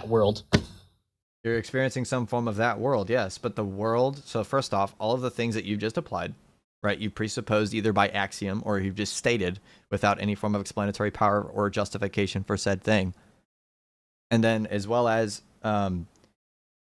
that world. You're experiencing some form of that world, yes. But the world, so first off, all of the things that you've just applied, right, you presupposed either by axiom or you've just stated without any form of explanatory power or justification for said thing. And then as well as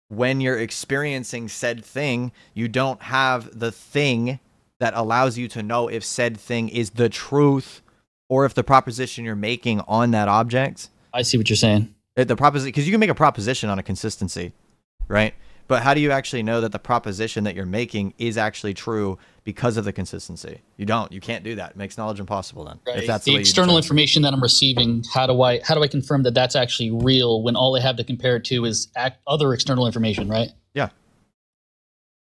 when you're experiencing said thing, you don't have the thing that allows you to know if said thing is the truth or if the proposition you're making on that object. I see what you're saying. The proposition, because you can make a proposition on a consistency, right? But how do you actually know that the proposition that you're making is actually true because of the consistency? You don't. You can't do that. It makes knowledge impossible then. Right. If that's the external information that I'm receiving, how do I confirm that that's actually real when all I have to compare it to is other external information, right? Yeah.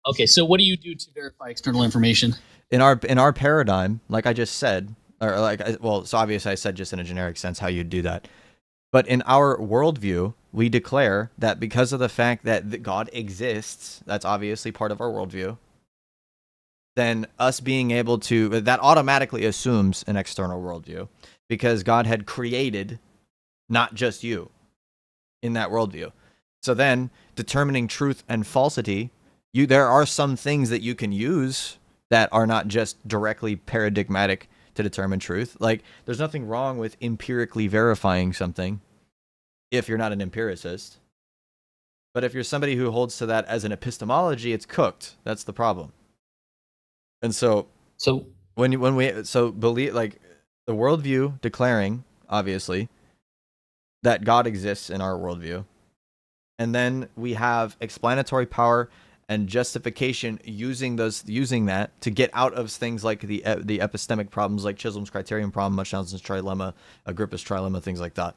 Okay, so what do you do to verify external information? In our paradigm, like I just said, so obviously I said just in a generic sense how you'd do that. But in our worldview, we declare that because of the fact that God exists, that's obviously part of our worldview, then us being able to, that automatically assumes an external worldview because God had created not just you in that worldview. So then determining truth and falsity, there are some things that you can use that are not just directly paradigmatic to determine truth. Like, there's nothing wrong with empirically verifying something if you're not an empiricist. But if you're somebody who holds to that as an epistemology, it's cooked. That's the problem. And so when we believe, like, the worldview declaring, obviously, that God exists in our worldview, and then we have explanatory power and justification using that to get out of things like the epistemic problems, like Chisholm's criterion problem, Munchausen's trilemma, Agrippa's trilemma, things like that,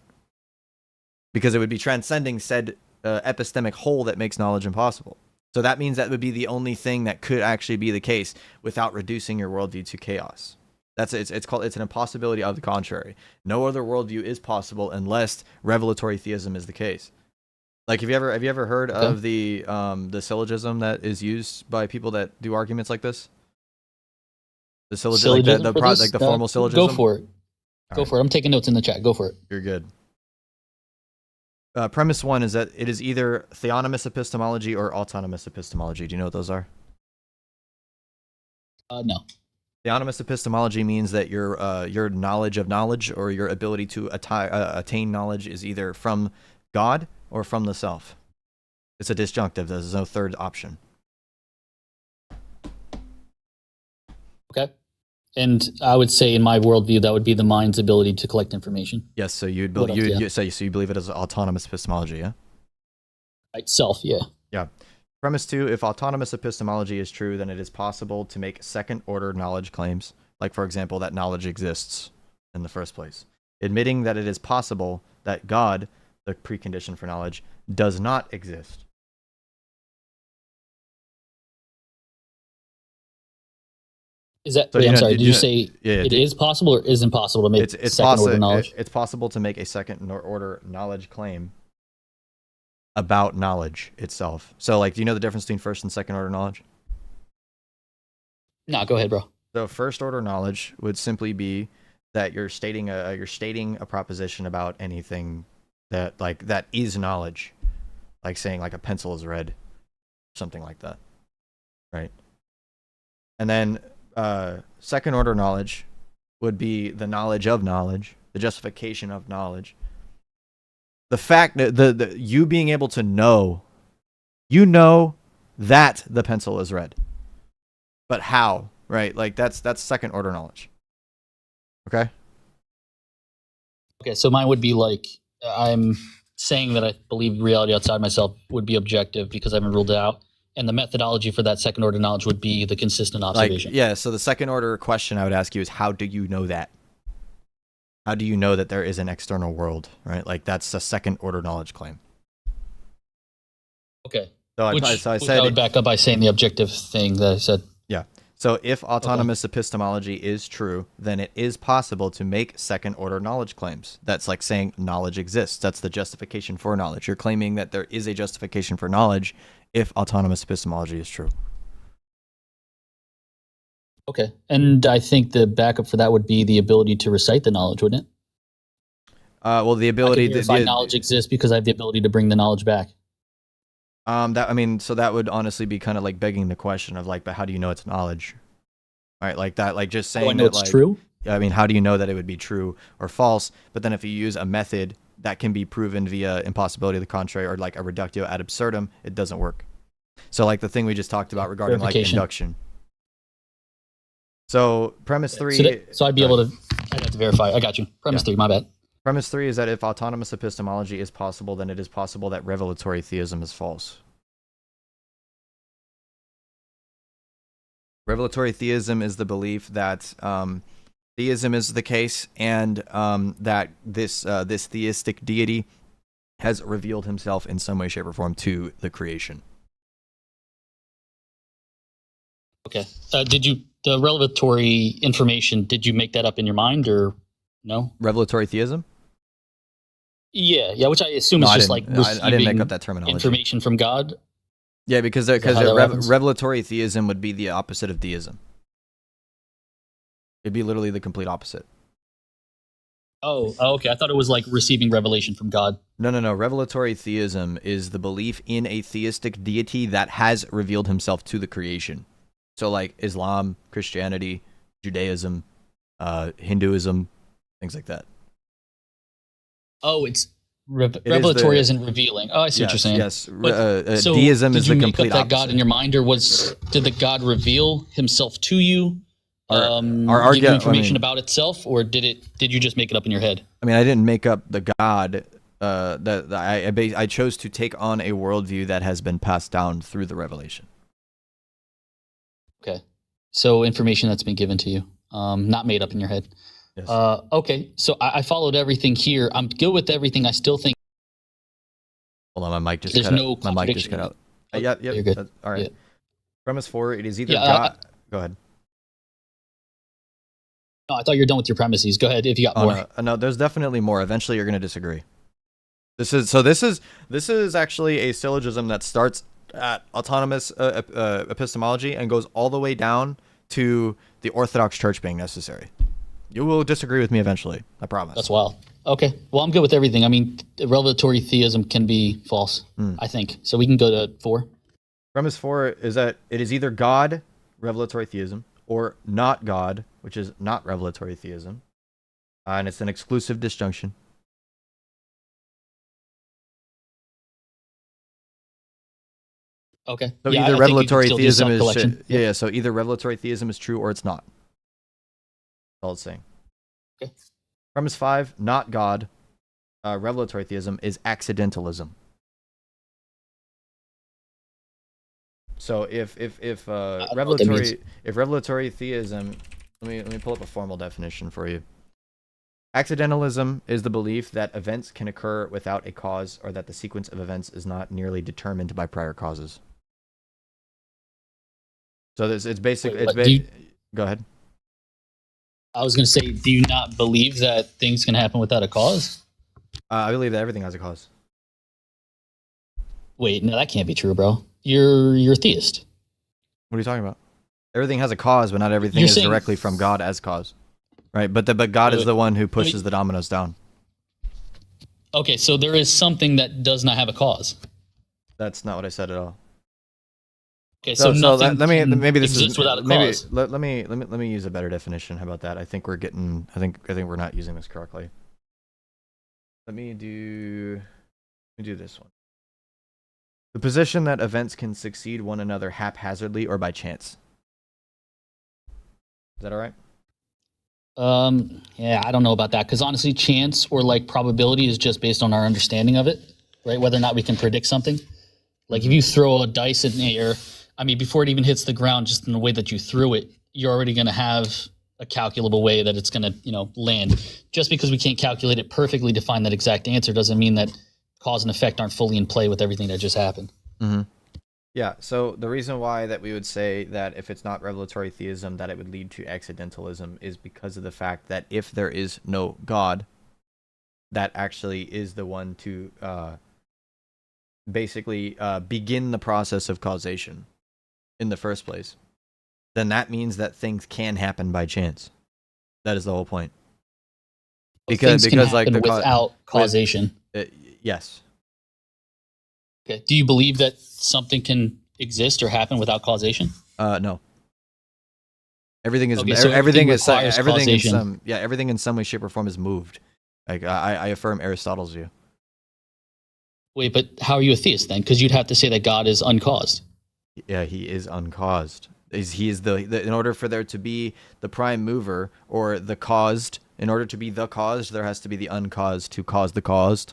because it would be transcending said epistemic whole that makes knowledge impossible. So that means that would be the only thing that could actually be the case without reducing your worldview to chaos. It's an impossibility of the contrary. No other worldview is possible unless revelatory theism is the case. Like, have you ever heard of the syllogism that is used by people that do arguments like this? The syllogism, like the formal syllogism. Go for it. Go for it. I'm taking notes in the chat. Go for it. You're good. Premise one is that it is either theonomous epistemology or autonomous epistemology. Do you know what those are? No. Theonomous epistemology means that your knowledge of knowledge or your ability to attain knowledge is either from God or from the self. It's a disjunctive. There's no third option. Okay. And I would say in my worldview, that would be the mind's ability to collect information. Yes, so you believe it as autonomous epistemology, yeah? Itself, yeah. Yeah. Premise two, if autonomous epistemology is true, then it is possible to make second-order knowledge claims, like, for example, that knowledge exists in the first place. Admitting that it is possible that God, the precondition for knowledge, does not exist. Is that? So, I'm sorry. Did you say it is possible or is impossible to make second-order knowledge? It's possible to make a second-order knowledge claim about knowledge itself. So, like, do you know the difference between first and second-order knowledge? No, go ahead, bro. So, first-order knowledge would simply be that you're stating a proposition about anything that is knowledge, like saying like a pencil is red, something like that, right? And then second order knowledge would be the knowledge of knowledge, the justification of knowledge, the fact that the you being able to know that the pencil is red, but how, right? Like that's second order knowledge. Okay, so mine would be like, I'm saying that I believe reality outside myself would be objective because I haven't ruled it out. And the methodology for that second order knowledge would be the consistent observation. So the second order question I would ask you is, how do you know that? How do you know that there is an external world, right? Like, that's a second order knowledge claim. Okay. So I would back up by saying the objective thing that I said. Yeah. So if autonomous epistemology is true, then it is possible to make second order knowledge claims. That's like saying knowledge exists. That's the justification for knowledge. You're claiming that there is a justification for knowledge if autonomous epistemology is true. Okay. And I think the backup for that would be the ability to recite the knowledge, wouldn't it? Well, the I ability can verify knowledge exists because I have the ability to bring the knowledge back. that, I mean, so that would honestly be kind of like begging the question of like, but how do you know it's knowledge? Right, like that, like just How do I saying know that, it's like, true? I mean, how do you know that it would be true or false? But then if you use a method that can be proven via impossibility of the contrary or like a reductio ad absurdum, it doesn't work. So like the thing we just talked about regarding like Verification. induction. So premise three. So I'd be able to. I'd have to verify. I got you. Premise three. My bad. Premise three is that if autonomous epistemology is possible, then it is possible that revelatory theism is false. Revelatory theism is the belief that theism is the case, and that this theistic deity has revealed himself in some way, shape, or form to the creation. Okay. Did you the revelatory information? Did you make that up in your mind or no? Revelatory theism? Yeah. Which I assume is just like I didn't make up that terminology. Information from God. Yeah, because revelatory theism would be the opposite of theism. It'd be literally the complete opposite. Oh, okay. I thought it was like receiving revelation from God. No. Revelatory theism is the belief in a theistic deity that has revealed himself to the creation. So like Islam, Christianity, Judaism, Hinduism, things like that. Oh, it's revelatory isn't revealing. Oh, I see what you're saying. Yes, so deism is the complete opposite. Did you make up that God in your mind, or did the God reveal himself to you? Our give you information about itself, or did you just make it up in your head? I mean, I didn't make up the God. I chose to take on a worldview that has been passed down through the revelation. Okay, so information that's been given to you, not made up in your head. Yes. Okay, so I followed everything here. I'm good with everything. I still think. Hold on, my mic just there's cut no out. My mic just cut out. Yep. You're good. All right. Yeah. Premise 4, it is either God. Go ahead. No, I thought you were done with your premises. Go ahead if you got more. No, there's definitely more. Eventually, you're going to disagree. This is actually a syllogism that starts at autonomous epistemology and goes all the way down to the Orthodox Church being necessary. You will disagree with me eventually. I promise. That's wild. Okay. Well, I'm good with everything. I mean, revelatory theism can be false, I think. So we can go to 4. Premise 4 is that it is either God, revelatory theism, or not God, which is not revelatory theism. And it's an exclusive disjunction. Okay. So either revelatory theism is so either revelatory theism is true or it's not. That's all it's saying. Okay. Premise 5, not God, revelatory theism is accidentalism. So if revelatory theism, let me pull up a formal definition for you. Accidentalism is the belief that events can occur without a cause, or that the sequence of events is not nearly determined by prior causes. So it's basically go ahead. I was going to say, do you not believe that things can happen without a cause? I believe that everything has a cause. Wait, no, that can't be true, bro. You're a theist. What are you talking about? Everything has a cause, but not everything is directly from God as cause, right? But God is the one who pushes the dominoes down. Okay, so there is something that does not have a cause. That's not what I said at all. Okay, so nothing maybe this exists is without a maybe cause. let me use a better definition. How about that? I think we're not using this correctly. Let me do this one. The position that events can succeed one another haphazardly or by chance. Is that all right? Yeah, I don't know about that, because honestly, chance or like probability is just based on our understanding of it, right? Whether or not we can predict something. Like if you throw a dice in the air, I mean, before it even hits the ground, just in the way that you threw it, you're already going to have a calculable way that it's going to, land. Just because we can't calculate it perfectly to find that exact answer doesn't mean that cause and effect aren't fully in play with everything that just happened. Mm-hmm. Yeah, so the reason why that we would say that if it's not revelatory theism, that it would lead to accidentalism is because of the fact that if there is no God, that actually is the one to basically begin the process of causation in the first place, then that means that things can happen by chance. That is the whole point. Things can like happen without causation. Yes. Okay. Do you believe that something can exist or happen without causation? No. Everything is Okay, so everything is requires everything in causation. some everything in some way, shape, or form is moved. Like I affirm Aristotle's view. Wait, but how are you a theist then? Because you'd have to say that God is uncaused. Yeah, he is uncaused. He is the in order for there to be the prime mover or the caused, in order to be the caused, there has to be the uncaused to cause the caused.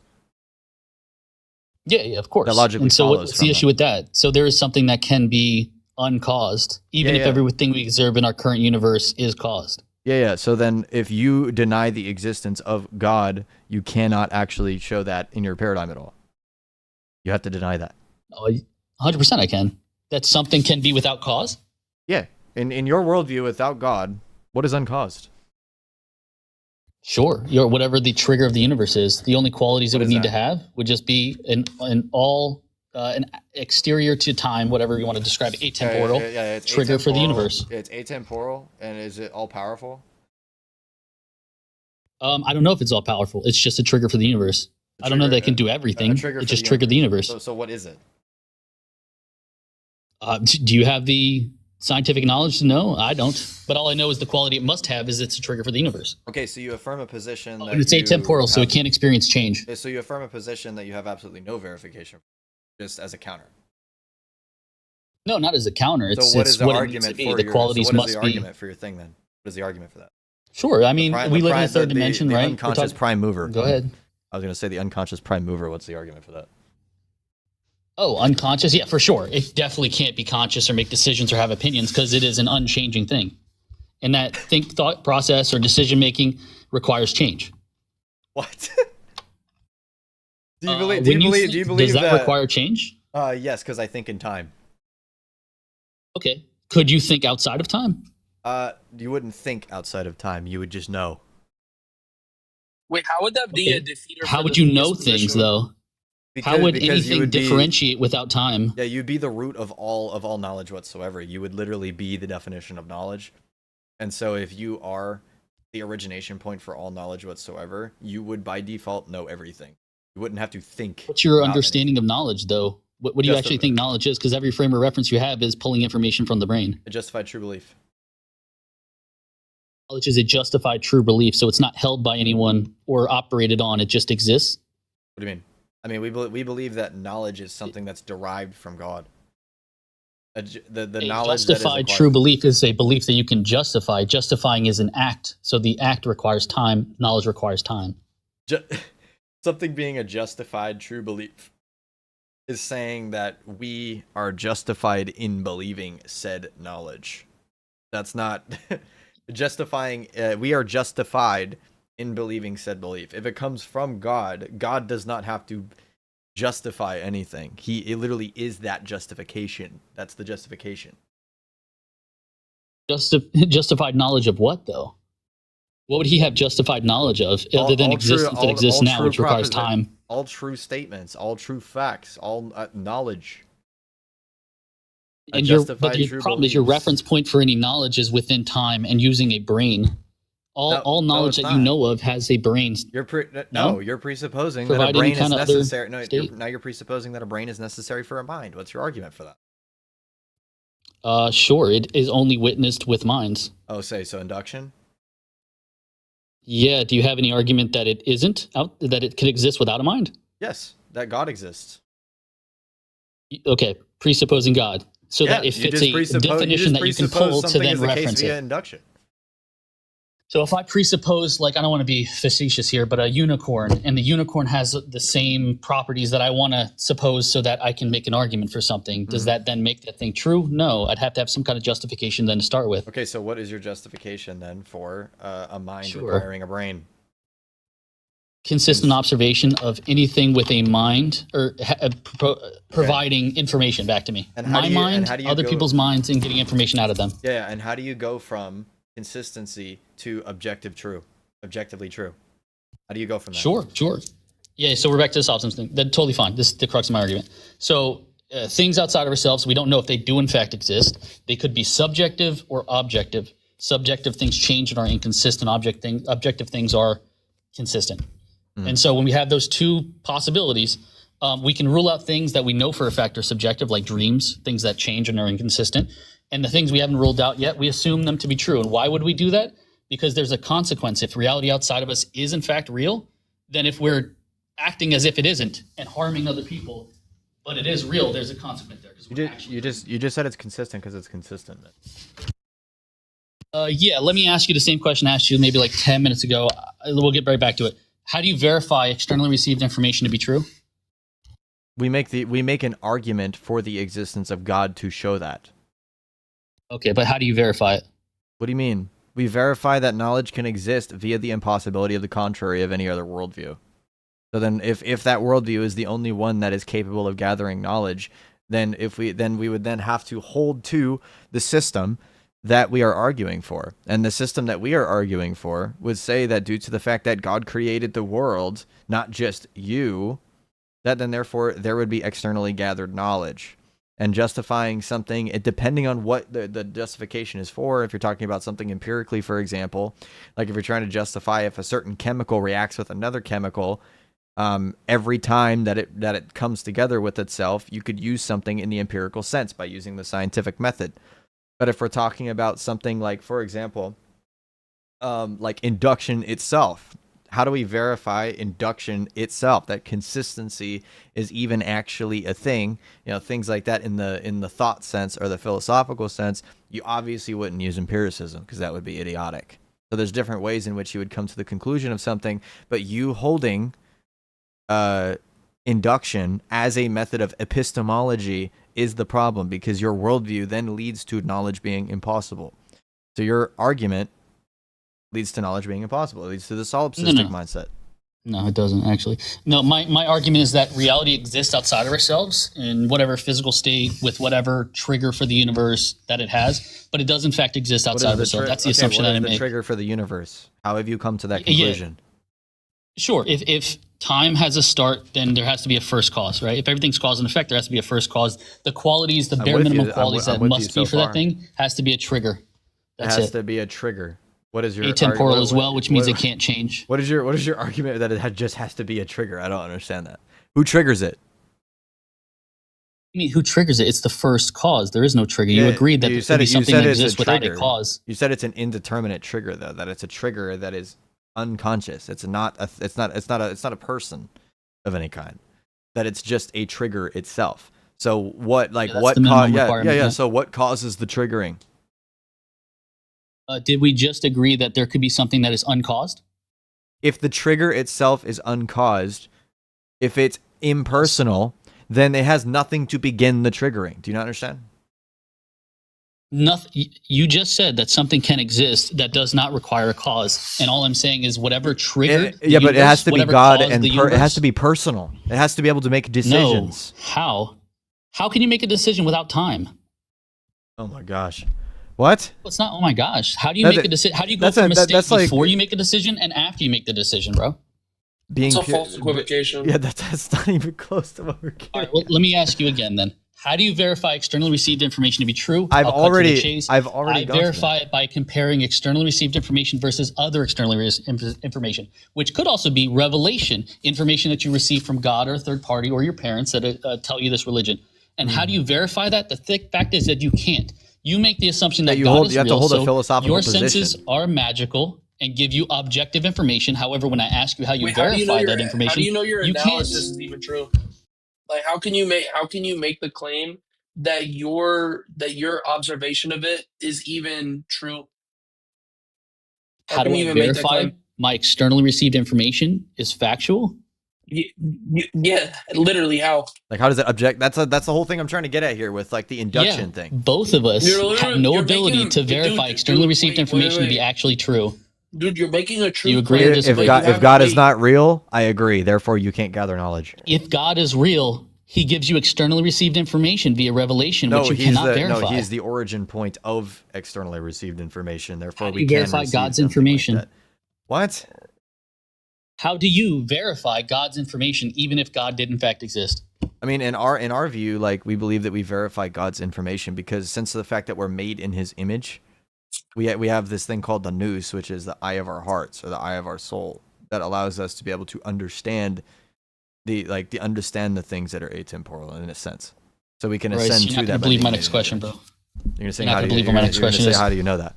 Yeah, of course. That logically and so follows what's from the issue with that? So there is something that can be uncaused, even if everything we observe in our current universe is caused. Yeah. So then if you deny the existence of God, you cannot actually show that in your paradigm at all. You have to deny that. Oh, 100% I can. That something can be without cause? Yeah. In your worldview, without God, what is uncaused? Sure. Whatever the trigger of the universe is, the only qualities it would need to have would just be an exterior to time, whatever you want to describe, atemporal trigger for the universe. It's atemporal, and is it all powerful? I don't know if it's all powerful. It's just a trigger for the universe. I don't know that it can do everything. It just triggered the universe. So what is it? Do you have the scientific knowledge to know? I don't. But all I know is the quality it must have is it's a trigger for the universe. Okay, so you affirm a position that it's atemporal, so it can't experience change. So you affirm a position that you have absolutely no verification, just as a counter. No, not as a counter. It's what is the what argument it needs to be. for The qualities what is must the be. argument for your thing then? What is the argument for that? Sure. I mean, we live in a third dimension, the right? Unconscious prime mover. Go ahead. I was going to say the unconscious prime mover. What's the argument for that? Oh, unconscious? Yeah, for sure. It definitely can't be conscious or make decisions or have opinions because it is an unchanging thing. And that thought process or decision making requires change. What? Do you believe does that require change? Yes, because I think in time. Okay. Could you think outside of time? You wouldn't think outside of time. You would just know. Wait, how would that be a defeater? How would you know things, though? How would anything differentiate without time? Yeah, you'd be the root of all knowledge whatsoever. You would literally be the definition of knowledge. And so if you are the origination point for all knowledge whatsoever, you would by default know everything. You wouldn't have to think. What's your understanding of knowledge, though? What do you actually think knowledge is? Because every frame of reference you have is pulling information from the brain. A justified true belief. Knowledge is a justified true belief, so it's not held by anyone or operated on. It just exists. What do you mean? I mean, we believe that knowledge is something that's derived from God. The knowledge justified true belief is a belief that you can justify. Justifying is an act, so the act requires time. Knowledge requires time. Something being a justified true belief is saying that we are justified in believing said knowledge. That's not justifying. We are justified in believing said belief. If it comes from God, God does not have to justify anything. It literally is that justification. That's the justification. Justified knowledge of what, though? What would he have justified knowledge of other than existence that exists now, which requires time? All true statements, all true facts, all knowledge. And your problem is your reference point for any knowledge is within time and using a brain. All knowledge that you know of has a brain. You're presupposing that a brain is necessary. Now you're presupposing that a brain is necessary for a mind. What's your argument for that? Sure, it is only witnessed with minds. Oh, so induction? Yeah, do you have any argument that it isn't that it could exist without a mind? Yes, that God exists. Okay, presupposing God. So that it fits a definition that you can pull to then reference it. Induction. So if I presuppose, like, I don't want to be facetious here, but a unicorn, and the unicorn has the same properties that I want to suppose so that I can make an argument for something, does that then make that thing true? No, I'd have to have some kind of justification then to start with. Okay, so what is your justification then for a mind requiring a brain? Consistent observation of anything with a mind, or providing information back to me. And my mind, other people's minds, and getting information out of them. Yeah, and how do you go from consistency to objectively true? How do you go from that? Sure. Yeah, so we're back to the solipsism thing. That's totally fine. This is the crux of my argument. So things outside of ourselves, we don't know if they do in fact exist. They could be subjective or objective. Subjective things change and are inconsistent. Objective things are consistent. And so when we have those two possibilities, we can rule out things that we know for a fact are subjective, like dreams, things that change and are inconsistent. And the things we haven't ruled out yet, we assume them to be true. And why would we do that? Because there's a consequence. If reality outside of us is in fact real, then if we're acting as if it isn't and harming other people, but it is real, there's a consequence there. You just said it's consistent because it's consistent. Yeah, let me ask you the same question I asked you maybe like 10 minutes ago. We'll get right back to it. How do you verify externally received information to be true? We make an argument for the existence of God to show that. Okay, but how do you verify it? What do you mean? We verify that knowledge can exist via the impossibility of the contrary of any other worldview. So then if that worldview is the only one that is capable of gathering knowledge, then we would then have to hold to the system that we are arguing for. And the system that we are arguing for would say that due to the fact that God created the world, not just you, that then therefore there would be externally gathered knowledge. And justifying something, depending on what the justification is for, if you're talking about something empirically, for example, like if you're trying to justify if a certain chemical reacts with another chemical, every time that it comes together with itself, you could use something in the empirical sense by using the scientific method. But if we're talking about something like, for example, like induction itself, how do we verify induction itself, that consistency is even actually a thing? You know, things like that in the thought sense or the philosophical sense, you obviously wouldn't use empiricism because that would be idiotic. So there's different ways in which you would come to the conclusion of something, but you holding induction as a method of epistemology is the problem, because your worldview then leads to knowledge being impossible. So your argument leads to knowledge being impossible. It leads to the solipsistic mindset. No, it doesn't actually. No, my argument is that reality exists outside of ourselves in whatever physical state with whatever trigger for the universe that it has, but it does in fact exist outside of ourselves. That's the assumption that I make. The trigger for the universe. How have you come to that conclusion? Yeah. Sure. If time has a start, then there has to be a first cause, right? If everything's cause and effect, there has to be a first cause. The qualities, the bare minimum qualities that must be for that thing has to be a trigger. That's it. Has to be a trigger. What is your atemporal as well, which means it can't change. What is your argument that it just has to be a trigger? I don't understand that. Who triggers it? I mean, who triggers it? It's the first cause. There is no trigger. You agreed that there could be something that exists without a cause. You said it's an indeterminate trigger, though. That it's a trigger that is unconscious. It's not a person of any kind. That it's just a trigger itself. So what So what causes the triggering? Did we just agree that there could be something that is uncaused? If the trigger itself is uncaused, if it's impersonal, then it has nothing to begin the triggering. Do you not understand? Nothing. You just said that something can exist that does not require a cause, and all I'm saying is whatever triggered. But it has to be God, and it has to be personal. It has to be able to make decisions. No. How? How can you make a decision without time? Oh my gosh. What? It's not. Oh my gosh! How do you make a decision? How do you go from a state before you make a decision and after you make the decision, bro? It's a false equivocation. Yeah, that's not even close to what we're getting. All right, well, let me ask you again then. How do you verify externally received information to be true? I verify it by comparing externally received information versus other externally received information, which could also be revelation, information that you receive from God or a third party or your parents that tell you this religion. And how do you verify that? The thick fact is that you can't. You make the assumption that God is real, have to hold a philosophical your position. Senses are magical and give you objective information. However, when I ask you how you verify that information, how do you know your analysis can't. is even true? Like, how can you make the claim that your observation of it is even true? How do I verify my externally received information is factual? Yeah, literally how? Like, how does it object? That's the whole thing I'm trying to get at here with like the induction thing. Both of us have no ability to verify externally received information to be actually true. Dude, you're making a true. You agree? If God is not real, I agree. Therefore, you can't gather knowledge. If God is real, He gives you externally received information via revelation, which you cannot verify. No, He's the origin point of externally received information. Therefore, we can verify God's information. Like what? How do you verify God's information, even if God did in fact exist? I mean, in our view, like we believe that we verify God's information because since the fact that we're made in His image, we have this thing called the nous, which is the eye of our hearts or the eye of our soul. that allows us to be able to understand the things that are atemporal in a sense. So we can ascend you're to not that. gonna believe my next question, bro. You're gonna say You're not how do gonna you believe what my next you're gonna question say is. how do you know that?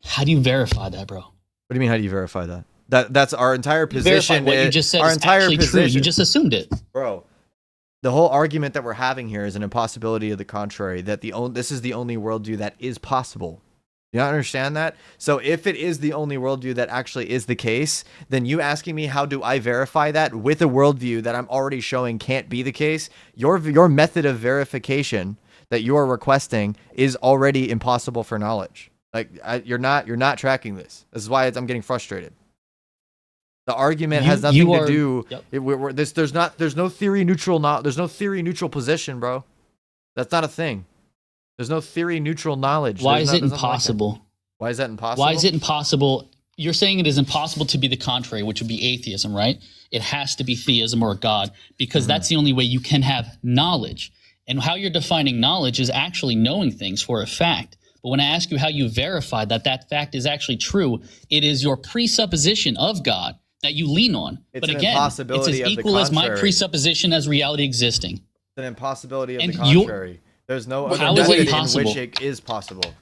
How do you verify that, bro? What do you mean? How do you verify that? That's our entire Verify position. what you just said our is entire actually position, true. You just assumed it. bro. The whole argument that we're having here is an impossibility of the contrary. That this is the only worldview that is possible. You don't understand that? So if it is the only worldview that actually is the case, then you asking me how do I verify that with a worldview that I'm already showing can't be the case, your method of verification that you are requesting is already impossible for knowledge. Like you're not tracking this. This is why I'm getting frustrated. The argument has nothing to do. Yep. There's no theory neutral. There's no theory neutral position, bro. That's not a thing. There's no theory neutral knowledge. Why is it impossible? Why is that impossible? Why is it impossible? You're saying it is impossible to be the contrary, which would be atheism, right? It has to be theism or God, because that's the only way you can have knowledge. And how you're defining knowledge is actually knowing things for a fact. But when I ask you how you verify that that fact is actually true, it is your presupposition of God that you lean on. But again, it's as equal as my presupposition as reality existing. It's an impossibility of the contrary. There's no other method in which it is possible.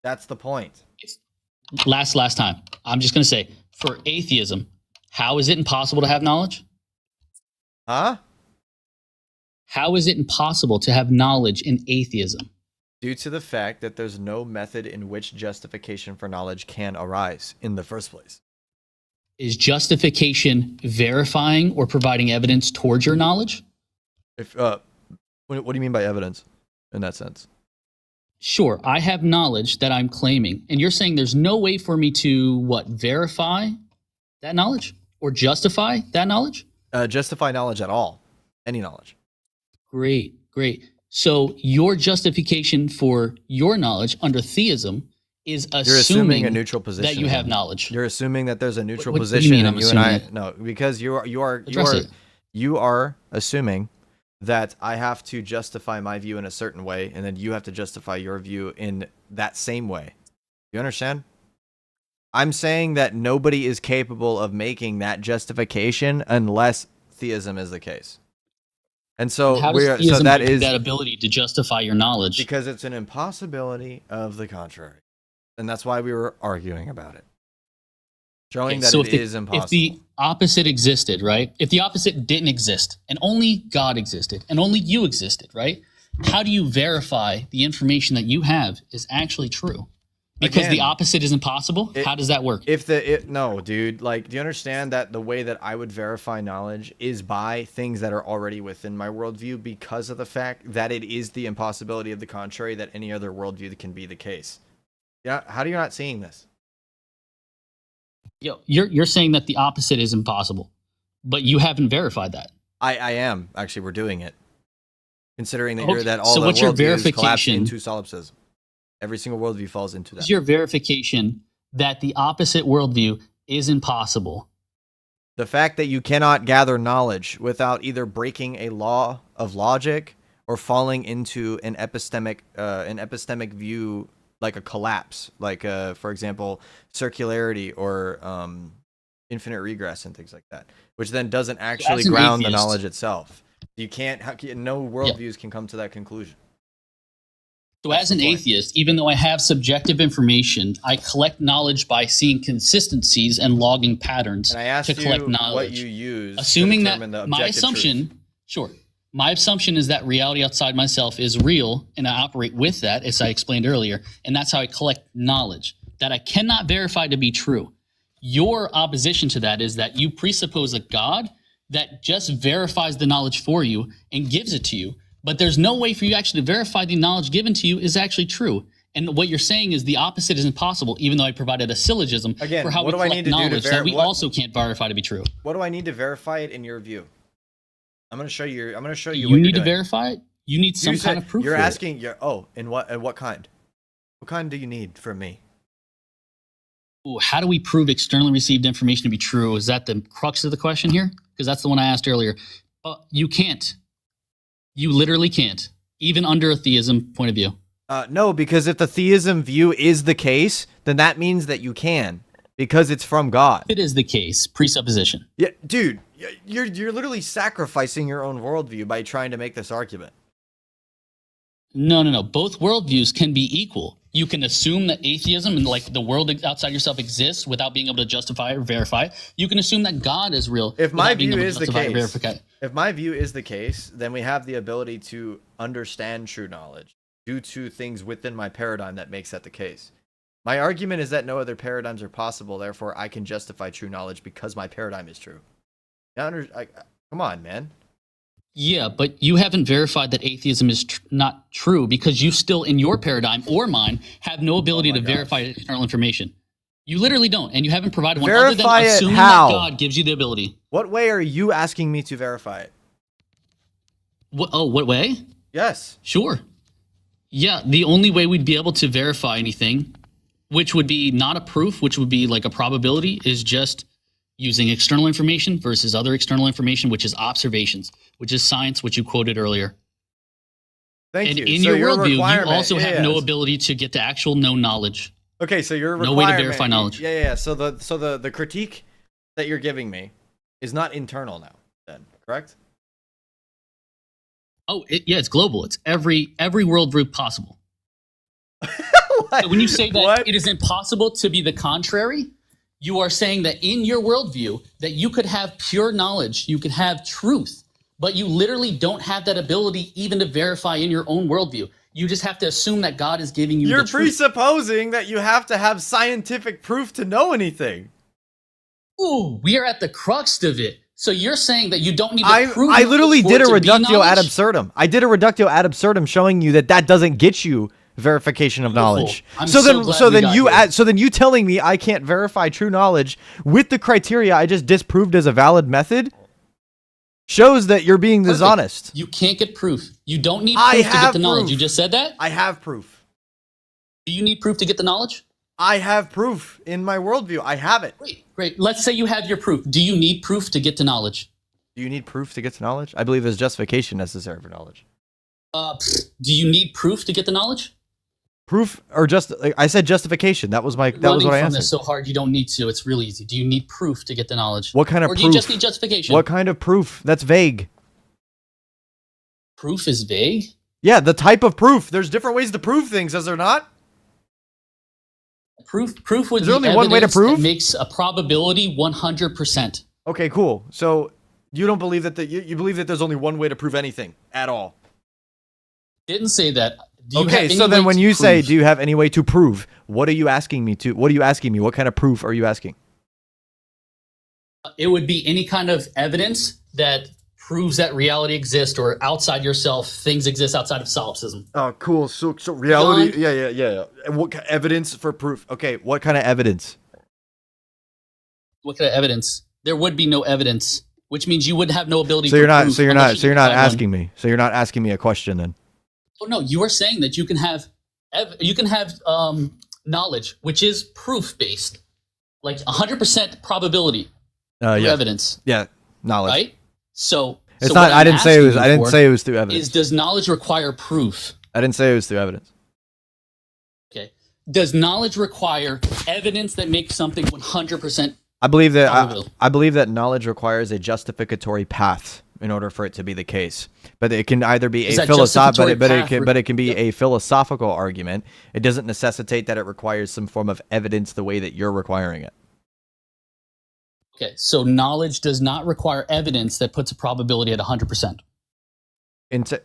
That's the point. Last time. I'm just going to say, for atheism, how is it impossible to have knowledge? Huh? How is it impossible to have knowledge in atheism? Due to the fact that there's no method in which justification for knowledge can arise in the first place. Is justification verifying or providing evidence towards your knowledge? What do you mean by evidence in that sense? Sure, I have knowledge that I'm claiming, and you're saying there's no way for me to, verify that knowledge or justify that knowledge? Justify knowledge at all. Any knowledge. Great. So your justification for your knowledge under theism is assuming a neutral position that you have knowledge. You're assuming that there's a neutral What position, do you mean and I'm you and I assuming? no, because you are assuming that I have to justify my view in a certain way, and then you have to justify your view in that same way. You understand? I'm saying that nobody is capable of making that justification unless theism is the case. And so How does theism that give is that ability to justify your knowledge? because it's an impossibility of the contrary. And that's why we were arguing about it. Showing that it is impossible. If the opposite existed, right? If the opposite didn't exist and only God existed and only you existed, right? How do you verify the information that you have is actually true? Because the opposite is impossible? How does that work? No, dude. Like, do you understand that the way that I would verify knowledge is by things that are already within my worldview because of the fact that it is the impossibility of the contrary that any other worldview can be the case? Yeah. How are you not seeing this? You're saying that the opposite is impossible, but you haven't verified that. I am. Actually, we're doing it. Considering that Okay. all So the what's your worldviews collapse verification? into solipsism. Every single worldview falls into that. Is your verification that the opposite worldview is impossible? The fact that you cannot gather knowledge without either breaking a law of logic or falling into an epistemic view, like a collapse, like for example, circularity or infinite regress and things like that, which then doesn't actually ground the knowledge itself. You can't. No worldviews can come to that conclusion. So as an atheist, even though I have subjective information, I collect knowledge by seeing consistencies and logging patterns And I asked to collect you knowledge. what you use, Assuming to that determine the my objective assumption, truth. sure, my assumption is that reality outside myself is real, and I operate with that, as I explained earlier, and that's how I collect knowledge that I cannot verify to be true. Your opposition to that is that you presuppose a God that just verifies the knowledge for you and gives it to you. But there's no way for you actually to verify the knowledge given to you is actually true. And what you're saying is the opposite is impossible, even though I provided a syllogism for how we collect knowledge that we also can't verify to be true. What do I need to verify it in your view? I'm going to show you. I'm going to show you. You need to verify it. You need some kind of proof. You're asking. And what kind? What kind do you need from me? Ooh, how do we prove externally received information to be true? Is that the crux of the question here? Because that's the one I asked earlier. You can't. You literally can't, even under a theism point of view. No, because if the theism view is the case, then that means that you can. because it's from God. It is the case. Presupposition. Yeah, dude, you're literally sacrificing your own worldview by trying to make this argument. No. Both worldviews can be equal. You can assume that atheism and like the world outside yourself exists without being able to justify or verify. You can assume that God is real. If my without being view able to is the justify or case, verify. if my view is the case, then we have the ability to understand true knowledge due to things within my paradigm that makes that the case. My argument is that no other paradigms are possible, therefore I can justify true knowledge because my paradigm is true. Come on, man. Yeah, but you haven't verified that atheism is not true because you still, in your paradigm or mine, have no ability to verify external information. You literally don't, and you haven't provided one other than Verify it assuming how? that God gives you the ability. What way are you asking me to verify it? What way? Yes. Sure. Yeah, the only way we'd be able to verify anything, which would be not a proof, which would be like a probability, is just using external information versus other external information, which is observations, which is science, which you quoted earlier. Thank And you. in So your worldview, you requirement- also have no ability to get to actual known knowledge. Okay, so your No requirement, way to verify knowledge. Yeah. So the critique that you're giving me is not internal now, then, correct? Oh, it's global. It's every worldview possible. What? So when you say that What? it is impossible to be the contrary, you are saying that in your worldview that you could have pure knowledge, you could have truth, but you literally don't have that ability even to verify in your own worldview. You just have to assume that God is giving you You're the truth. presupposing that you have to have scientific proof to know anything. Ooh, we are at the crux of it. So you're saying that you don't need to I prove literally knowledge did a for it to be reductio ad knowledge? absurdum. I did a reductio ad absurdum showing you that doesn't get you verification of knowledge. I'm So so glad then we got here. so then you telling me I can't verify true knowledge with the criteria I just disproved as a valid method shows that you're being Perfect. dishonest. You can't get proof. You don't need I proof to have get the knowledge. proof. You just said that? I have proof. Do you need proof to get the knowledge? I have proof in my worldview. I have it. Great. Let's say you have your proof. Do you need proof to get to knowledge? Do you need proof to get to knowledge? I believe there's justification necessary for knowledge. Do you need proof to get the knowledge? Proof or just I said justification. That was what I Running from answered. this so hard you don't need to. It's really easy. Do you need proof to get the knowledge? What kind of or proof? do you just need justification? What kind of proof? That's vague. Proof is vague? Yeah, the type of proof. There's different ways to prove things, is there not? Proof would Is there be only one way to evidence prove? that makes a probability 100%. Okay, cool. So you don't believe that you believe that there's only one way to prove anything at all. Didn't say that. Do you have Okay, any so then way when to you say, prove? do you have any way to prove? What are you asking me to? What are you asking me? What kind of proof are you asking? It would be any kind of evidence that proves that reality exists or outside yourself, things exist outside of solipsism. Oh, cool. So reality. John? Yeah. And what evidence for proof? Okay, what kind of evidence? What kind of evidence? There would be no evidence, which means you would have no ability. So you're for not. proof So you're unless not. you So you're not provide one. asking me. So you're not asking me a question then. Oh no, you are saying that you can have knowledge, which is proof based, like 100% probability through Yeah. evidence, Yeah. Knowledge. right? So It's so not. what I I'm didn't say it was. asking I you didn't for say it was through evidence. Is does knowledge require proof? I didn't say it was through evidence. Okay. Does knowledge require evidence that makes something 100%? I believe that Probable. I believe that knowledge requires a justificatory path in order for it to be the case. But it can either be Is a that philosophical, justificatory but it can be Yep. a philosophical argument. It doesn't necessitate that it requires some form of evidence the way that you're requiring it. Okay, so knowledge does not require evidence that puts a probability at 100%.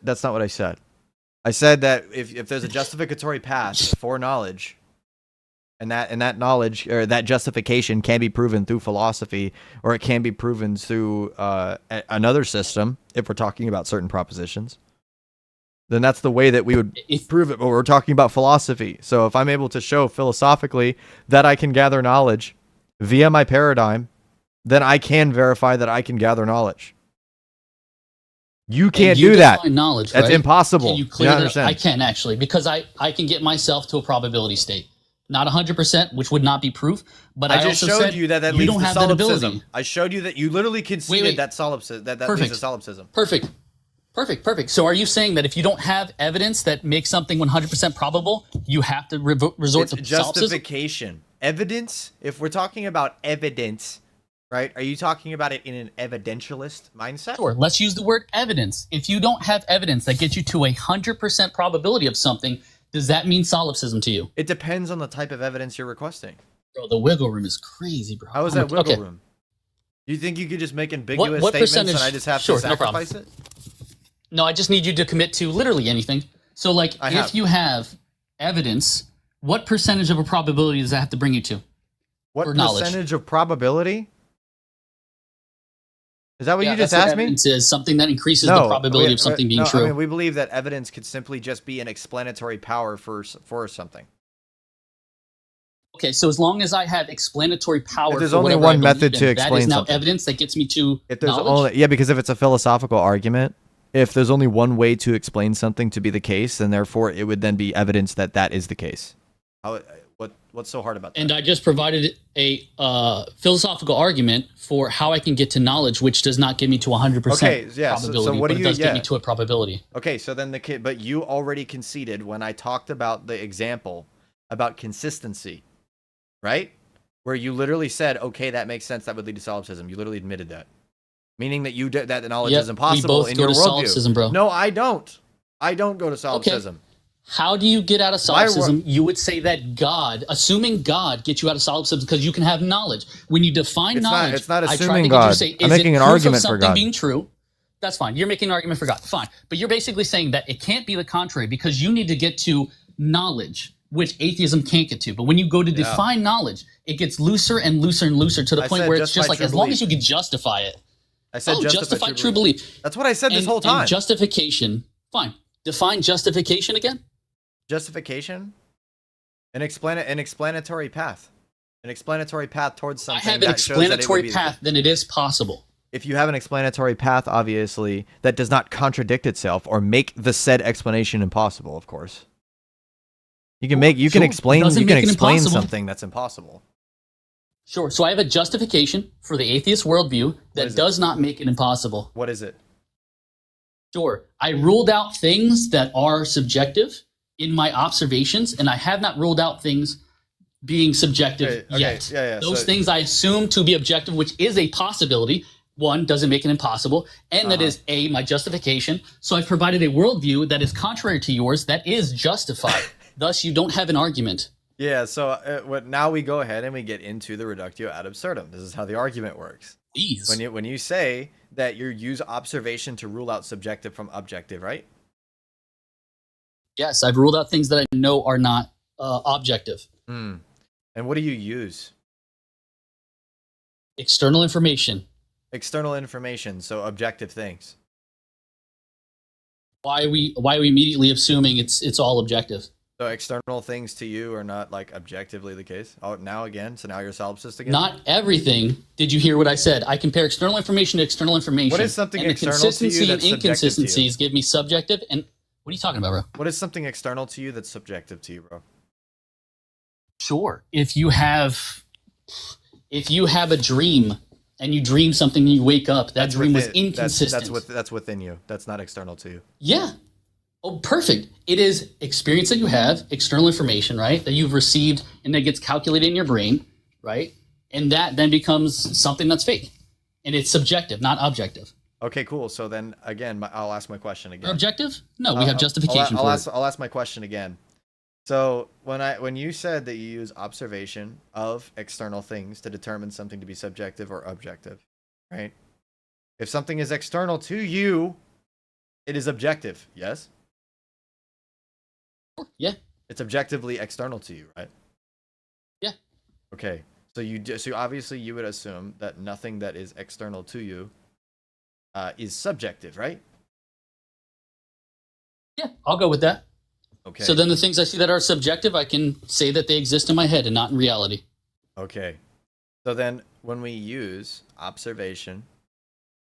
That's not what I said. I said that if there's a justificatory path for knowledge, and that knowledge or that justification can be proven through philosophy, or it can be proven through another system, if we're talking about certain propositions, then that's the way that we would prove it. But we're talking about philosophy. So if I'm able to show philosophically that I can gather knowledge via my paradigm, then I can verify that I can gather knowledge. You can't And you do that. define knowledge, That's right? impossible. Can you You clear that up? understand? I can actually, because I can get myself to a probability state. Not 100%, which would not be proof, but I just also showed said you that you leads don't to have that ability. solipsism. I showed you that you literally conceded Wait. that solipsism. That leads Perfect. to solipsism. Perfect. So are you saying that if you don't have evidence that makes something 100% probable, you have to resort It's to solipsism? justification. evidence, if we're talking about evidence, right? Are you talking about it in an evidentialist mindset? Sure. Let's use the word evidence. If you don't have evidence that gets you to 100% probability of something, does that mean solipsism to you? It depends on the type of evidence you're requesting. Bro, the wiggle room is crazy, bro. How is that wiggle room? You think you could just make ambiguous what statements percentage? and I just have Sure, to sacrifice it? No, I just need you to commit to literally anything. So, like, if you have evidence, what percentage of a probability does that have to bring you to? What or knowledge? percentage of probability? Is that what you just that's what asked me? evidence is something that increases the probability of something being true. I mean, we believe that evidence could simply just be an explanatory power for something. Okay, so as long as I have explanatory power, If there's for only whatever I one believe method in, to that explain is now something. evidence that gets me to If there's knowledge. because if it's a philosophical argument, if there's only one way to explain something to be the case, then therefore it would then be evidence that that is the case. What's so hard about that? And I just provided a philosophical argument for how I can get to knowledge, which does not get me to 100% probability, so what but do it you does get me to a probability. Okay, so then but you already conceded when I talked about the example about consistency, right? Where you literally said, okay, that makes sense, that would lead to solipsism. You literally admitted that. Meaning that that knowledge is impossible we both in go your to worldview. Solipsism, bro. No, I don't. I don't go to solipsism. Okay. How do you get out of solipsism? You would say that God, assuming God gets you out of solipsism because you can have knowledge. When you define knowledge, it's not I try assuming to God. get you to say, I'm is making it an proof argument of for something God. being true? That's fine. You're making an argument for God. Fine. But you're basically saying that it can't be the contrary because you need to get to knowledge, which atheism can't get to. But when you go to define knowledge, it gets looser and looser and looser to the point where it's just like, as long as you can justify it. I said justify true belief. That's what I said this whole time. And justification, fine. Define justification again. Justification? An explanatory path. An explanatory path towards something. I have an explanatory path, then it is possible. If you have an explanatory path, obviously, that does not contradict itself or make the said explanation impossible, of course. You can explain something that's impossible. Sure. So I have a justification for the atheist worldview that does not make it impossible. What is it? Sure. I ruled out things that are subjective in my observations, and I have not ruled out things being subjective yet. Those things I assume to be objective, which is a possibility. One, doesn't make it impossible. And that is my justification. So I've provided a worldview that is contrary to yours that is justified. Thus, you don't have an argument. Yeah, so now we go ahead and we get into the reductio ad absurdum. This is how the argument works. Please. When you say that you use observation to rule out subjective from objective, right? Yes, I've ruled out things that I know are not objective. And what do you use? External information. External information, so objective things. Why are we immediately assuming it's all objective? So external things to you are not like objectively the case. Oh, now again. So now you're solipsist again. Not everything. Did you hear what I said? I compare external information to external information. What is something and external the consistency to you that's and inconsistencies subjective to you? give me subjective and what are you talking about, bro? What is something external to you that's subjective to you, bro? Sure. If you have a dream and you dream something and you wake up, that dream was inconsistent. That's within you. That's not external to you. Yeah. Oh, perfect. It is experience that you have, external information, right? That you've received and that gets calculated in your brain, right? And that then becomes something that's fake. And it's subjective, not objective. Okay, cool. So then again, I'll ask my question again. Objective? No, we have justification for it. I'll ask my question again. So when you said that you use observation of external things to determine something to be subjective or objective, right? If something is external to you, it is objective, yes? Yeah. It's objectively external to you, right? Yeah. Okay. So obviously you would assume that nothing that is external to you is subjective, right? Yeah, I'll go with that. Okay. So then the things I see that are subjective, I can say that they exist in my head and not in reality. Okay. So then when we use observation,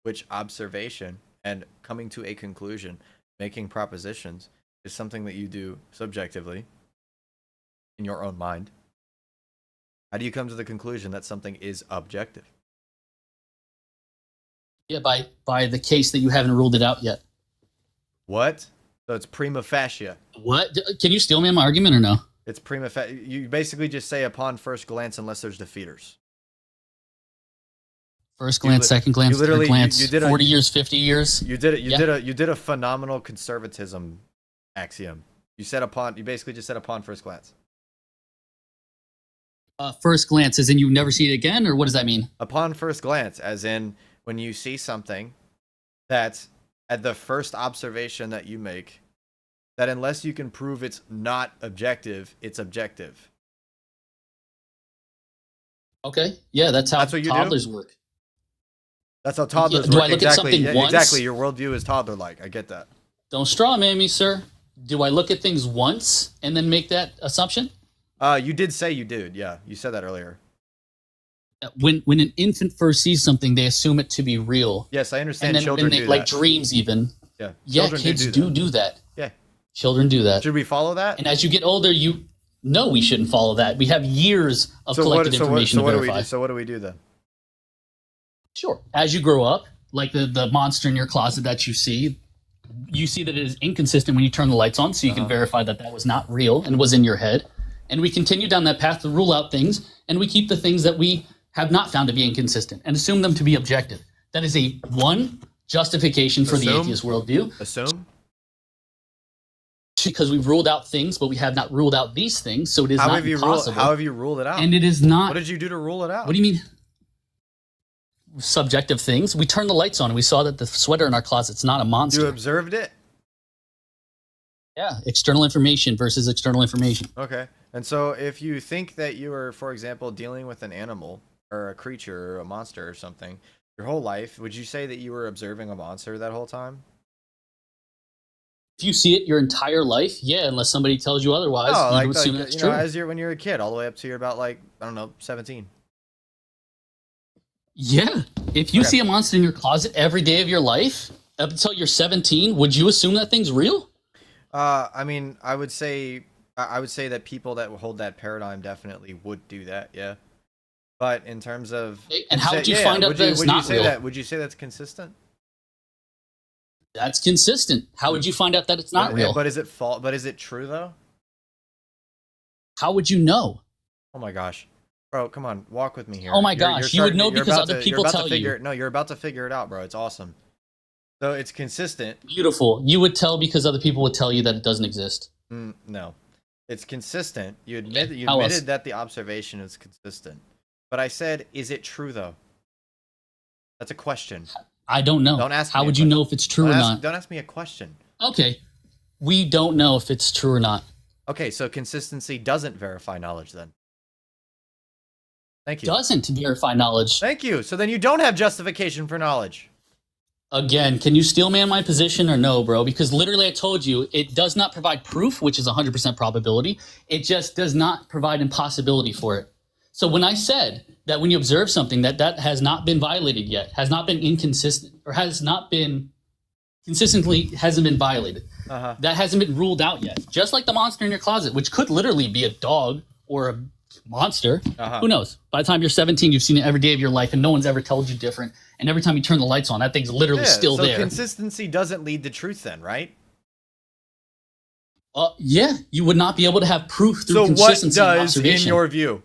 which observation and coming to a conclusion, making propositions, is something that you do subjectively in your own mind, how do you come to the conclusion that something is objective? Yeah, by the case that you haven't ruled it out yet. What? So it's prima facie. What? Can you steal me on my argument or no? It's prima facie. You basically just say upon first glance, unless there's defeaters. First glance, second glance, third glance, you did 40 years, 50 years. You did it. You did a phenomenal conservatism axiom. You basically just said upon first glance. First glance, as in you never see it again, or what does that mean? Upon first glance, as in when you see something that at the first observation that you make, that unless you can prove it's not objective, it's objective. Okay, yeah, that's how toddlers work. That's how toddlers work. Do I look at something once? Exactly. Your worldview is toddler-like. I get that. Don't straw man me, sir. Do I look at things once and then make that assumption? You did say you did. Yeah, you said that earlier. When an infant first sees something, they assume it to be real. Yes, I understand. And then Children when they, do like that. Dreams, even. Yeah, Kids do that. Yeah, children do that. Should we follow that? And as you get older, no, we shouldn't follow that. We have years of collected information to verify. So what do we do then? Sure. As you grow up, like the monster in your closet that you see that it is inconsistent when you turn the lights on, so you can verify that was not real and was in your head. And we continue down that path to rule out things, and we keep the things that we have not found to be inconsistent and assume them to be objective. That is one justification for the atheist worldview. Assume? Because we've ruled out things, but we have not ruled out these things, so it is not impossible. How have you ruled it out? And it is not. What did you do to rule it out? What do you mean? Subjective things. We turned the lights on and we saw that the sweater in our closet's not a monster. You observed it? Yeah, external information versus external information. Okay. And so if you think that you are, for example, dealing with an animal or a creature or a monster or something your whole life, would you say that you were observing a monster that whole time? If you see it your entire life, yeah, unless somebody tells you otherwise, you would assume that's true. When you're a kid, all the way up to you're about 17. Yeah. If you see a monster in your closet every day of your life, up until you're 17, would you assume that thing's real? I mean, I would say that people that hold that paradigm definitely would do that, yeah. But in terms of... And how would you find out that it's not real? Would you say that's consistent? That's consistent. How would you find out that it's not real? But is it true, though? How would you know? Oh my gosh. Bro, come on, walk with me here. Oh my gosh, you would know because other people tell you. No, you're about to figure it out, bro. It's awesome. So it's consistent. Beautiful. You would tell because other people would tell you that it doesn't exist. No. It's consistent. You admitted that the observation is consistent. But I said, is it true, though? That's a question. I don't know. Don't ask me. How would you know if it's true or not? Don't ask me a question. Okay. We don't know if it's true or not. Okay, so consistency doesn't verify knowledge then. Thank you. Doesn't verify knowledge. Thank you. So then you don't have justification for knowledge. Again, can you steel man my position or no, bro? Because literally I told you, it does not provide proof, which is 100% probability. It just does not provide impossibility for it. So when I said that when you observe something that has not been violated yet, has not been inconsistent, or has not been consistently hasn't been violated, that hasn't been ruled out yet. Just like the monster in your closet, which could literally be a dog or a monster. Who knows? By the time you're 17, you've seen it every day of your life, and no one's ever told you different. And every time you turn the lights on, that thing's literally still there. So consistency doesn't lead to truth then, right? Yeah, you would not be able to have proof through consistency and observation. So what does, in your view?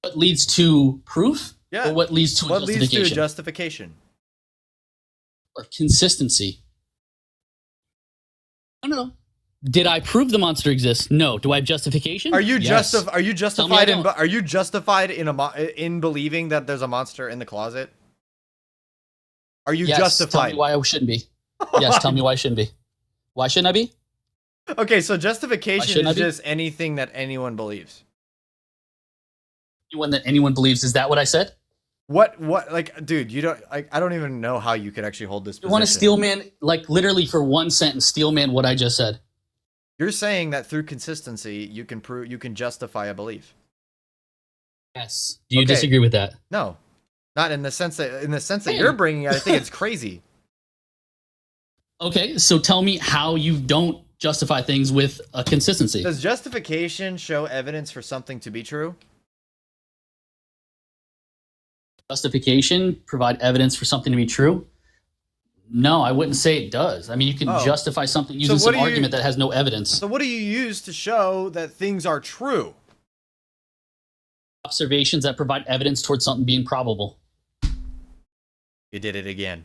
What leads to proof? Yeah. Or what leads to a justification? What leads to a justification? Or consistency. I don't know. Did I prove the monster exists? No. Do I have justification? Are you justified in believing that there's a monster in the closet? Are you justified? Tell me why I shouldn't be. Yes, tell me why I shouldn't be. Why shouldn't I be? Okay, so justification is just anything that anyone believes. Anyone that anyone believes. Is that what I said? What, dude, you don't, I don't even know how you could actually hold this position. You want to steel man, literally for one sentence, steel man what I just said. You're saying that through consistency, you can justify a belief. Yes. Do you disagree with that? No, not in the sense that you're bringing it. I think it's crazy. Okay, so tell me how you don't justify things with a consistency. Does justification show evidence for something to be true? Justification provide evidence for something to be true? No, I wouldn't say it does. I mean, you can Oh. justify something using what some do you- argument that has no evidence. So what do you use to show that things are true? Observations that provide evidence towards something being probable. You did it again.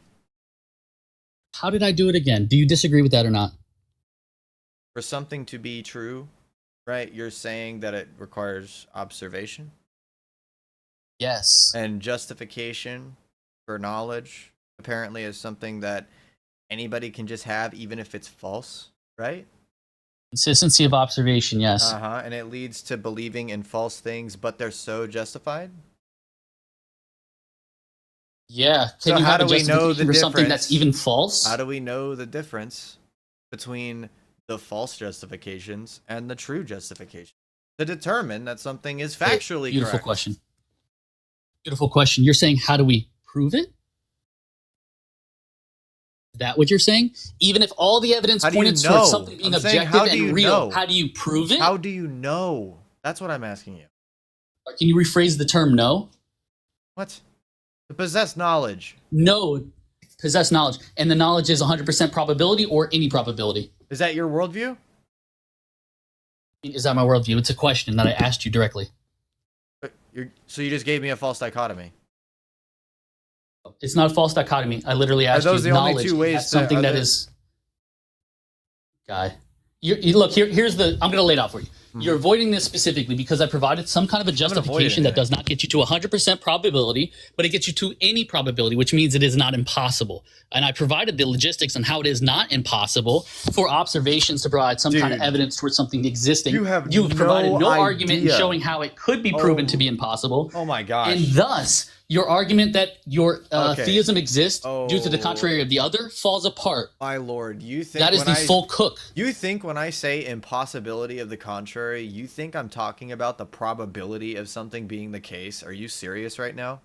How did I do it again? Do you disagree with that or not? For something to be true, right? You're saying that it requires observation Yes. and justification for knowledge apparently is something that anybody can just have even if it's false, right? Consistency of observation, yes. Uh-huh. And it leads to believing in false things, but they're so justified. Yeah. So Can you how have a do we know justification the for something difference? that's even false? How do we know the difference between the false justifications and the true justification? To determine that something is factually Beautiful correct. question. Beautiful question. You're saying, how do we prove it? Is that what you're saying? Even if all the evidence How do you pointed know? towards something being I'm saying, objective how do you and real, know? how do you prove it? How do you know? That's what I'm asking you. Can you rephrase the term know? What? To possess knowledge. No, possess knowledge. And the knowledge is 100% probability or any probability. Is that your worldview? Is that my worldview? It's a question that I asked you directly. So you just gave me a false dichotomy. It's not a false dichotomy. I literally asked those you the only knowledge. two ways That's to- something are that there- is... Guy. You look, here's the... I'm going to lay it out for you. You're avoiding this specifically because I provided some kind of a justification that does not get you to 100% probability, but it gets you to any probability, which means it is not impossible. And I provided the logistics on how it is not impossible for observations to provide some kind of Dude, evidence towards something existing. you have provided no no argument in idea. showing how it could be proven to be impossible. Oh my gosh. And thus, your argument that your Okay. theism exists due to the Oh. contrary of the other falls apart. My lord, you think That is when the full cook. You think when I say impossibility of the contrary, you think I'm talking about the probability of something being the case? Are you serious right now?